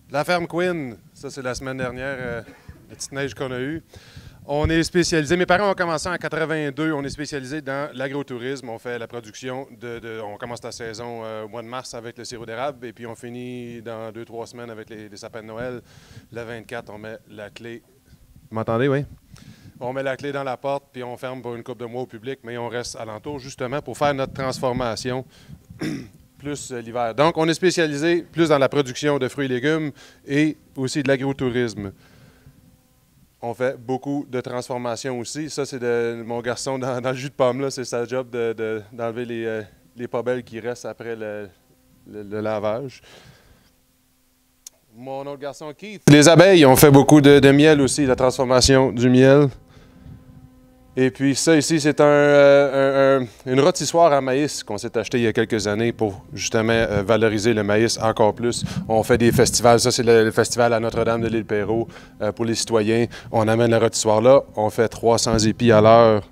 La ferme Quinn, ça c'est la semaine dernière, la petite neige qu'on a eue. On est spécialisé, mes parents ont commencé en 82, on est spécialisé dans l'agrotourisme. On fait la production on commence la saison au mois de mars avec le sirop d'érable et puis on finit dans 2-3 semaines avec les sapins de Noël. Le 24, on met la clé. Vous m'entendez, oui? On met la clé dans la porte puis on ferme pour une couple de mois au public, mais on reste alentour justement pour faire notre transformation plus l'hiver. Donc, on est spécialisé plus dans la production de fruits et légumes et aussi de l'agrotourisme. On fait beaucoup de transformations aussi. Ça, c'est mon garçon dans le jus de pomme. Là. C'est sa job d'enlever les pobelles qui restent après le lavage. Mon autre garçon, Keith. Les abeilles, on fait beaucoup de miel aussi, la transformation du miel. Et puis ça ici, c'est une rôtissoire à maïs qu'on s'est acheté il y a quelques années pour justement valoriser le maïs encore plus. On fait des festivals, ça c'est le festival à Notre-Dame de l'Île-Perrot pour les citoyens. On amène la rôtissoire là, on fait 300 épis à l'heure.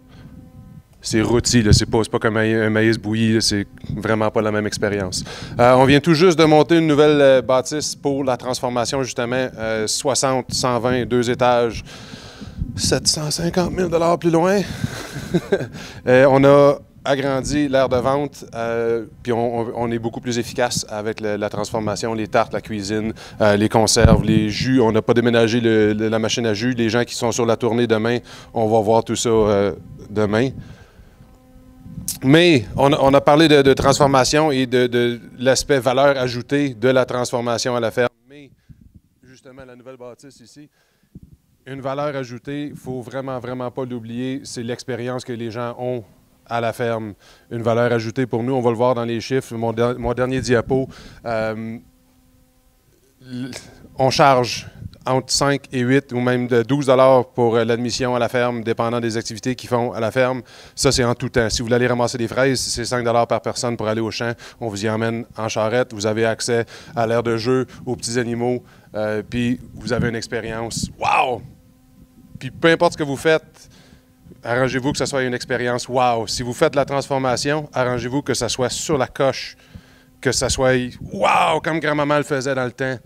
C'est rôti, c'est pas comme un maïs bouilli, c'est vraiment pas la même expérience. On vient tout juste de monter une nouvelle bâtisse pour la transformation justement, 60, 120, 2 étages. 750 000 plus loin. On a agrandi l'aire de vente, puis on est beaucoup plus efficace avec la transformation, les tartes, la cuisine, les conserves, les jus. On n'a pas déménagé la machine à jus. Les gens qui sont sur la tournée demain, on va voir tout ça demain. Mais on a parlé de transformation et de l'aspect valeur ajoutée de la transformation à la ferme. Mais justement, la nouvelle bâtisse ici, une valeur ajoutée, il ne faut vraiment, vraiment pas l'oublier, c'est l'expérience que les gens ont à la ferme. Une valeur ajoutée pour nous, on va le voir dans les chiffres. Mon dernier diapo, on charge entre 5 et 8 ou même de 12 $ pour l'admission à la ferme, dépendant des activités qu'ils font à la ferme. Ça, c'est en tout temps. Si vous voulez aller ramasser des fraises, c'est 5 $ par personne pour aller au champ. On vous y emmène en charrette. Vous avez accès à l'aire de jeu, aux petits animaux, puis vous avez une expérience. Wow! Puis peu importe ce que vous faites, arrangez-vous que ce soit une expérience wow. Si vous faites la transformation, arrangez-vous que ça soit sur la coche, que ça soit wow, comme grand-maman le faisait dans le temps.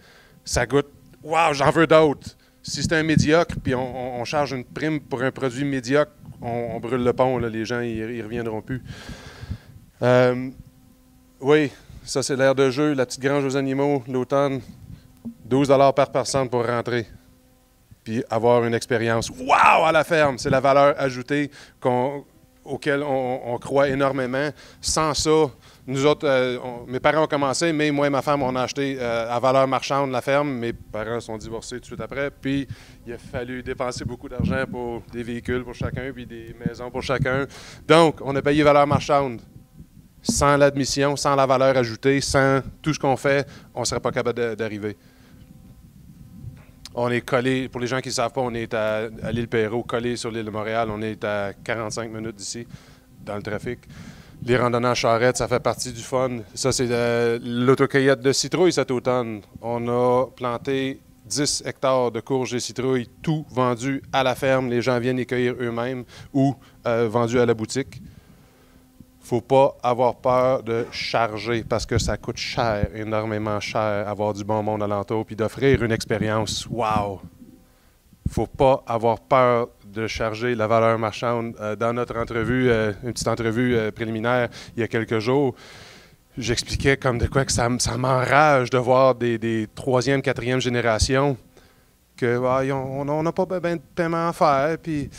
Ça goûte wow, j'en veux d'autres. Si c'est un médiocre, puis on charge une prime pour un produit médiocre, on brûle le pont, là, les gens ils reviendront plus. Oui, ça c'est l'aire de jeu, la petite grange aux animaux, l'automne, 12 $ par personne pour rentrer. Puis avoir une expérience wow à la ferme. C'est la valeur ajoutée auquel on croit énormément. Sans ça, nous autres, mes parents ont commencé, mais moi et ma femme, on a acheté à valeur marchande la ferme. Mes parents sont divorcés tout de suite après. Puis il a fallu dépenser beaucoup d'argent pour des véhicules pour chacun, puis des maisons pour chacun. Donc, on a payé valeur marchande. Sans l'admission, sans la valeur ajoutée, sans tout ce qu'on fait, on ne serait pas capable d'arriver. On est collé, pour les gens qui ne savent pas, on est à l'Île-Perrot, collé sur l'île de Montréal. On est à 45 minutes d'ici, dans le trafic. Les randonnées en charrette, ça fait partie du fun. Ça, c'est l'autocueillette de citrouilles cet automne. On a planté 10 hectares de courges et citrouilles, tout vendu à la ferme. Les gens viennent les cueillir eux-mêmes ou vendus à la boutique. Il ne faut pas avoir peur de charger parce que ça coûte cher, énormément cher, avoir du bon monde alentour puis d'offrir une expérience. Wow! Il ne faut pas avoir peur de charger la valeur marchande. Dans notre entrevue, une petite entrevue préliminaire il y a quelques jours, j'expliquais comme de quoi que ça m'enrage de voir des troisième, quatrième génération que on n'a pas bien de paiement à faire, puis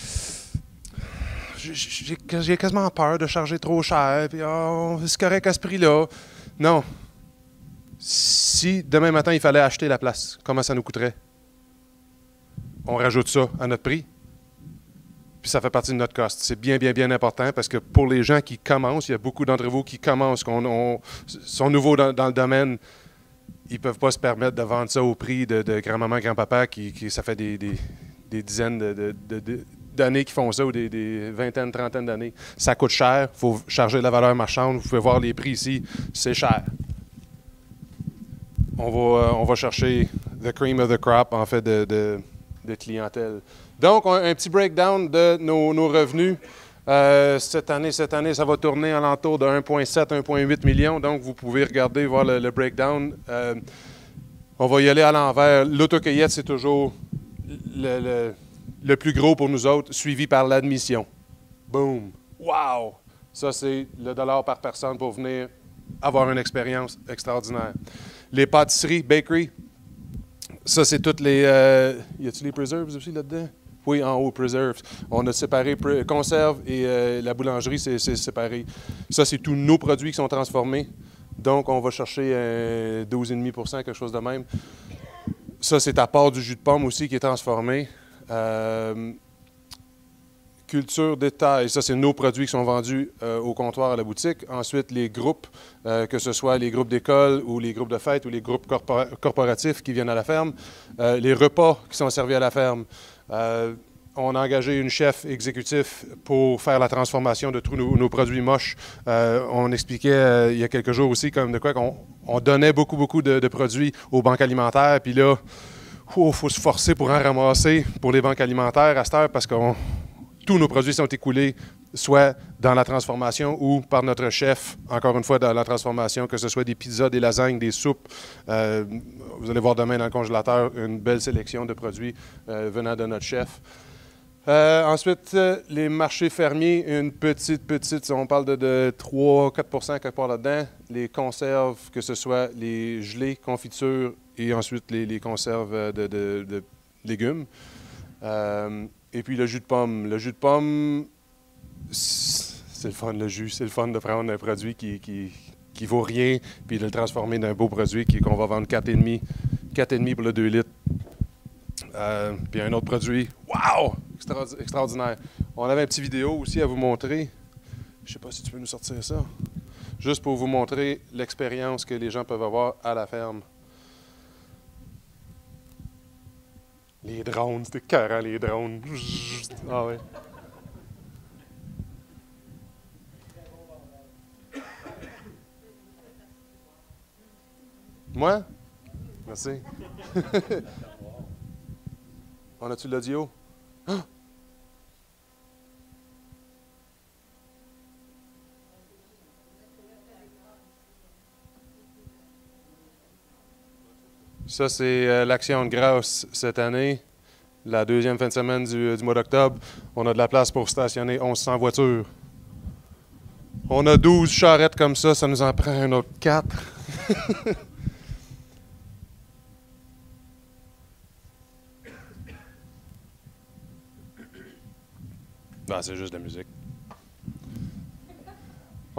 j'ai quasiment peur de charger trop cher, puis c'est correct à ce prix-là. Non. Si demain matin, il fallait acheter la place, comment ça nous coûterait? On rajoute ça à notre prix, puis ça fait partie de notre cost. C'est bien, bien, bien important parce que pour les gens qui commencent, il y a beaucoup d'entre vous qui commencent, sont nouveaux dans le domaine, ils ne peuvent pas se permettre de vendre ça au prix de grand-maman, grand-papa, ça fait des dizaines d'années qui font ça, ou des vingtaines, trentaines d'années. Ça coûte cher, il faut charger la valeur marchande. Vous pouvez voir les prix ici, c'est cher. On va chercher the cream of the crop, en fait, de clientèle. Donc, un petit breakdown de nos revenus. Cette année, ça va tourner à l'entour de 1,7, 1,8 millions. Donc, vous pouvez regarder, voir le breakdown. On va y aller à l'envers. L'autocueillette, c'est toujours le plus gros pour nous autres, suivi par l'admission. Boom! Wow! Ça, c'est le dollar par personne pour venir avoir une expérience extraordinaire. Les pâtisseries, bakery, ça, c'est toutes les... y a-t-il les preserves aussi là-dedans? Oui, en haut, preserves. On a séparé conserve et la boulangerie, c'est séparé. Ça, c'est tous nos produits qui sont transformés. Donc, on va chercher 12,5 %, quelque chose de même. Ça, c'est à part du jus de pomme aussi qui est transformé. Culture détail, ça, c'est nos produits qui sont vendus au comptoir à la boutique. Ensuite, les groupes, que ce soit les groupes d'école ou les groupes de fête ou les groupes corporatifs qui viennent à la ferme. Les repas qui sont servis à la ferme. On a engagé une chef exécutif pour faire la transformation de tous nos produits moches. On expliquait il y a quelques jours aussi comme de quoi qu'on donnait beaucoup de produits aux banques alimentaires. Puis là, il faut se forcer pour en ramasser pour les banques alimentaires à cette heure parce que tous nos produits sont écoulés, soit dans la transformation ou par notre chef, encore une fois, dans la transformation, que ce soit des pizzas, des lasagnes, des soupes. Vous allez voir demain dans le congélateur une belle sélection de produits venant de notre chef. Ensuite, les marchés fermiers, une petite, on parle de 3-4 % quelque part là-dedans. Les conserves, que ce soit les gelées, confitures et ensuite les conserves de légumes. Et puis le jus de pomme. Le jus de pomme, c'est le fun, le jus. C'est le fun de prendre un produit qui vaut rien puis de le transformer d'un beau produit qu'on va vendre 4,5 pour le 2 litres. Puis un autre produit, wow! Extraordinaire. On avait une petite vidéo aussi à vous montrer. Je ne sais pas si tu peux nous sortir ça. Juste pour vous montrer l'expérience que les gens peuvent avoir à la ferme. Les drones, c'était écœurant, les drones. Ah ouais. Moi? Merci. On a-tu l'audio? Ah! Ça, c'est l'Action de grâce cette année, la deuxième fin de semaine du mois d'octobre. On a de la place pour stationner 1100 voitures. On a 12 charrettes comme ça nous en prend un autre 4. Non, c'est juste de la musique.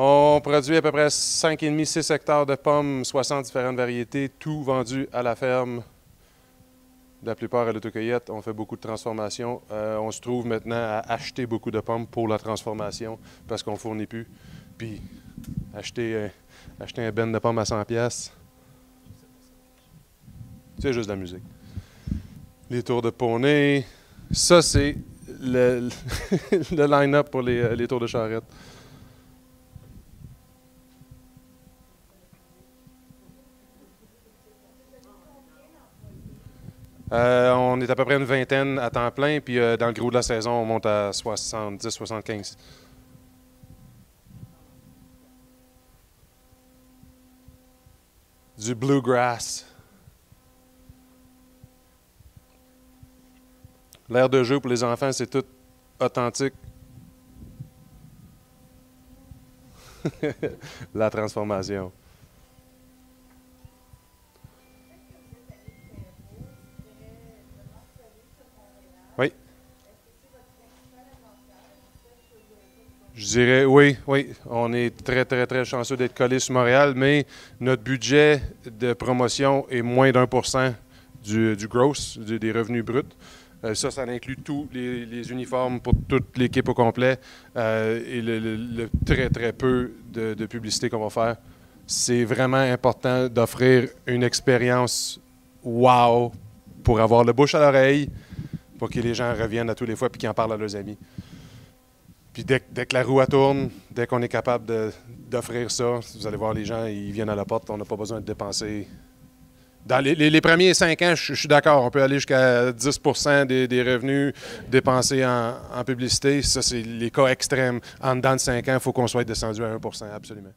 On produit à peu près 5,5-6 hectares de pommes, 60 différentes variétés, tout vendu à la ferme. La plupart à l'autocueillette. On fait beaucoup de transformations. On se trouve maintenant à acheter beaucoup de pommes pour la transformation parce qu'on ne fournit plus. Puis, acheter un ben de pommes à 100$, c'est juste de la musique. Les tours de poney. Ça, c'est le line-up pour les tours de charrette. On est à peu près une vingtaine à temps plein, puis dans le gros de la saison, on monte à 70-75. Du bluegrass. L'aire de jeu pour les enfants, c'est tout authentique. La transformation. Oui. Je dirais oui. On est très chanceux d'être collé sur Montréal, mais notre budget de promotion est moins d'1% du gross, des revenus bruts. Ça inclut tous les uniformes pour toute l'équipe au complet et le très peu de publicité qu'on va faire. C'est vraiment important d'offrir une expérience wow pour avoir le bouche à l'oreille, pour que les gens reviennent à tous les fois et qu'ils en parlent à leurs amis. Puis dès que la roue tourne, dès qu'on est capable d'offrir ça, vous allez voir les gens, ils viennent à la porte, on n'a pas besoin de dépenser. Dans les premiers 5 ans, je suis d'accord, on peut aller jusqu'à 10% des revenus dépensés en publicité. Ça, c'est les cas extrêmes. En dedans de 5 ans, il faut qu'on soit descendu à 1%, absolument.